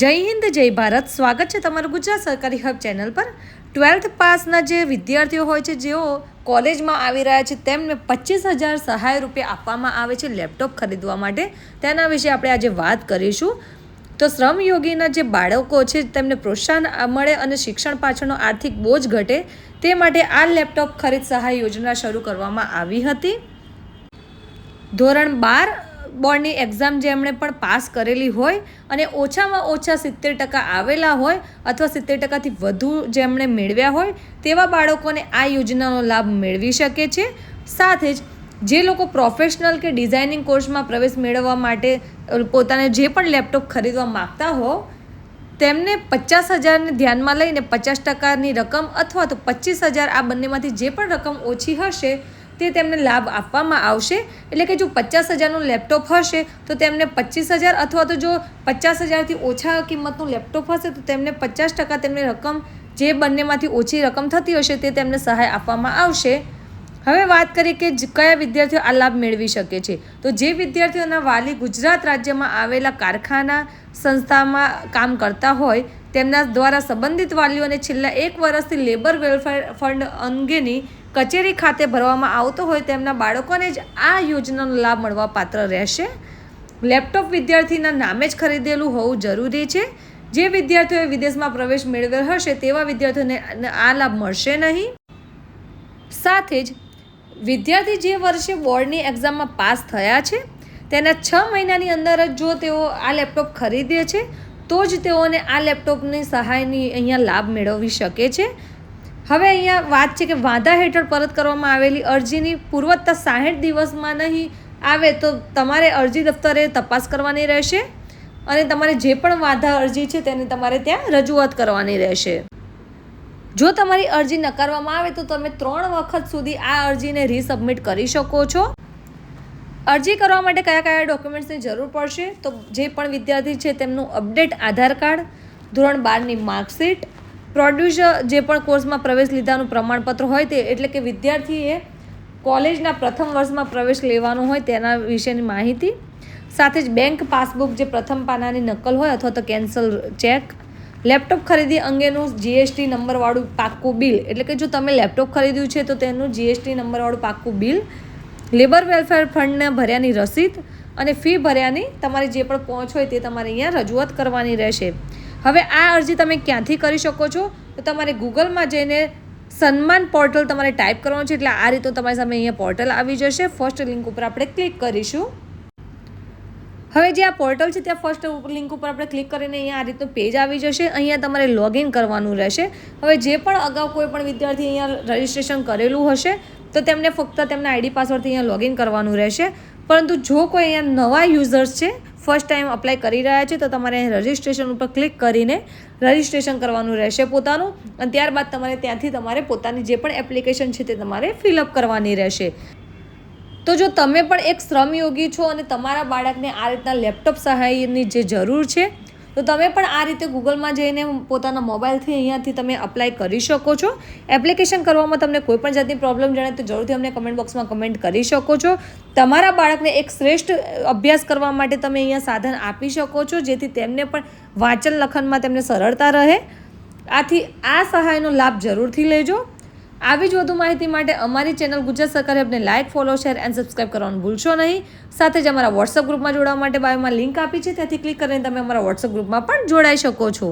જય હિન્દ જય ભારત। સ્વાગત છે તમારું ગુજરાત સરકારી હબ ચેનલ પર। 12th પાસના જે વિદ્યાર્થીઓ હોય છે જેઓ કોલેજમાં આવી રહ્યા છે તેમને 25,000 સહાય રૂપિયા આપવામાં આવે છે લેપટોપ ખરીદવા માટે। તેના વિશે આપણે આજે વાત કરીશું। તો શ્રમયોગીના જે બાળકો છે તેમને પ્રોત્સાહન મળે અને શિક્ષણ પાછળનો આર્થિક બોજ ઘટે તે માટે આ લેપટોપ ખરીદ સહાય યોજના શરૂ કરવામાં આવી હતી। ધોરણ 12 બોર્ડની એક્ઝામ જેમણે પણ પાસ કરેલી હોય અને ઓછામાં ઓછા 70% આવેલા હોય અથવા 70%થી વધુ જેમણે મેળવ્યા હોય તેવા બાળકોને આ યોજનાનો લાભ મેળવી શકે છે। સાથે જ જે લોકો પ્રોફેશનલ કે ડિઝાઇનિંગ કોર્સમાં પ્રવેશ મેળવવા માટે પોતાને જે પણ લેપટોપ ખરીદવા માગતા હો તેમને 50,000ને ધ્યાનમાં લઈને 50%ની રકમ અથવા તો 25,000 આ બંનેમાંથી જે પણ રકમ ઓછી હશે તે તેમને લાભ આપવામાં આવશે। એટલે કે જો 50,000નું લેપટોપ હશે તો તેમને 25,000 અથવા તો જો 50,000થી ઓછા કિંમતનું લેપટોપ હશે તો તેમને 50% તેમની રકમ જે બંનેમાંથી ઓછી રકમ થતી હશે તે તેમને સહાય આપવામાં આવશે। હવે વાત કરીએ કે કયા વિદ્યાર્થીઓ આ લાભ મેળવી શકે છે। તો જે વિદ્યાર્થીઓના વાલી ગુજરાત રાજ્યમાં આવેલા કારખાના સંસ્થામાં કામ કરતા હોય તેમના દ્વારા સંબંધિત વાલીઓને છેલ્લા 1 વર્ષથી લેબર વેલફેર ફંડ અંગેની કચેરી ખાતે ભરવામાં આવતો હોય તેમના બાળકોને જ આ યોજનાનો લાભ મળવા પાત્ર રહેશે। લેપટોપ વિદ્યાર્થીના નામે જ ખરીદેલું હોવું જરૂરી છે। જે વિદ્યાર્થીઓએ વિદેશમાં પ્રવેશ મેળવેલ હશે તેવા વિદ્યાર્થીઓને આ લાભ મળશે નહીં। સાથે જ વિદ્યાર્થી જે વર્ષે બોર્ડની એક્ઝામમાં પાસ થયા છે તેના 6 મહિનાની અંદર જ જો તેઓ આ લેપટોપ ખરીદે છે તો જ તેઓને આ લેપટોપની સહાયની અહીંયા લાભ મેળવી શકે છે। હવે અહીંયા વાત છે કે વાંધા હેઠળ પરત કરવામાં આવેલી અરજીની પૂર્વતા 60 દિવસમાં નહીં આવે તો તમારે અરજી દફતરે તપાસ કરવાની રહેશે અને તમારે જે પણ વાંધા અરજી છે તેની તમારે ત્યાં રજૂઆત કરવાની રહેશે। જો તમારી અરજી નકારવામાં આવે તો તમે 3 વખત સુધી આ અરજીને રીસબમિટ કરી શકો છો। અરજી કરવા માટે કયા કયા ડોક્યુમેન્ટ્સની જરૂર પડશે તો જે પણ વિદ્યાર્થી છે તેમનું અપડેટ આધાર કાર્ડ, ધોરણ 12ની માર્કશીટ, પ્રોડ્યુસર જે પણ કોર્સમાં પ્રવેશ લીધાનું પ્રમાણપત્ર હોય તે એટલે કે વિદ્યાર્થીએ કોલેજના પ્રથમ વર્ષમાં પ્રવેશ લેવાનો હોય તેના વિશેની માહિતી, સાથે જ બેંક પાસબુક જે પ્રથમ પાનાની નકલ હોય અથવા તો કેન્સલ ચેક, લેપટોપ ખરીદી અંગેનું જીએસટી નંબરવાળું પાક્કું બિલ એટલે કે જો તમે લેપટોપ ખરીદ્યું છે તો તેનું જીએસટી નંબરવાળું પાક્કું બિલ, લેબર વેલફેર ફંડને ભર્યાની રસીદ અને ફી ભર્યાની તમારી જે પણ પહોંચ હોય તે તમારે અહીંયા રજૂઆત કરવાની રહેશે। હવે આ અરજી તમે ક્યાંથી કરી શકો છો તો તમારે ગૂગલમાં જઈને સન્માન પોર્ટલ તમારે ટાઈપ કરવાનું છે એટલે આ રીતે તમારી સામે અહીંયા પોર્ટલ આવી જશે। ફર્સ્ટ લિંક ઉપર આપણે ક્લિક કરીશું। હવે જે આ પોર્ટલ છે ત્યાં ફર્સ્ટ લિંક ઉપર આપણે ક્લિક કરીને અહીંયા આ રીતનું પેજ આવી જશે। અહીંયા તમારે લોગિન કરવાનું રહેશે। હવે જે પણ અગાઉ કોઈ પણ વિદ્યાર્થી અહીંયા રજિસ્ટ્રેશન કરેલું હશે તો તેમને ફક્ત તેમના આઈડી પાસવર્ડથી અહીંયા લોગિન કરવાનું રહેશે। પરંતુ જો કોઈ અહીંયા નવા યુઝર્સ છે ફર્સ્ટ ટાઈમ અપ્લાય કરી રહ્યા છે તો તમારે રજિસ્ટ્રેશન ઉપર ક્લિક કરીને રજિસ્ટ્રેશન કરવાનું રહેશે પોતાનું અને ત્યારબાદ તમારે ત્યાંથી તમારે પોતાની જે પણ એપ્લિકેશન છે તે તમારે ફિલઅપ કરવાની રહેશે। તો જો તમે પણ એક શ્રમયોગી છો અને તમારા બાળકને આ રીતના લેપટોપ સહાયની જે જરૂર છે તો તમે પણ આ રીતે ગૂગલમાં જઈને પોતાના મોબાઈલથી અહીંયાથી તમે અપ્લાય કરી શકો છો। એપ્લિકેશન કરવામાં તમને કોઈ પણ જાતની પ્રોબ્લેમ જણાય તો જરૂરથી અમને કમેન્ટ બોક્સમાં કમેન્ટ કરી શકો છો। તમારા બાળકને એક શ્રેષ્ઠ અભ્યાસ કરવા માટે તમે અહીંયા સાધન આપી શકો છો જેથી તેમને પણ વાંચન લખનમાં તેમને સરળતા રહે। આથી આ સહાયનો લાભ જરૂરથી લેજો। આવી જ વધુ માહિતી માટે અમારી ચેનલ ગુજરાત સરકારી હબને like, follow, share and subscribe કરવાનું ભૂલશો નહીં। સાથે જ અમારા વોટ્સઅપ ગ્રુપમાં જોડાવા માટે બાયોમાં લિંક આપી છે ત્યાંથી ક્લિક કરીને તમે અમારા વોટ્સઅપ ગ્રુપમાં પણ જોડાઈ શકો છો।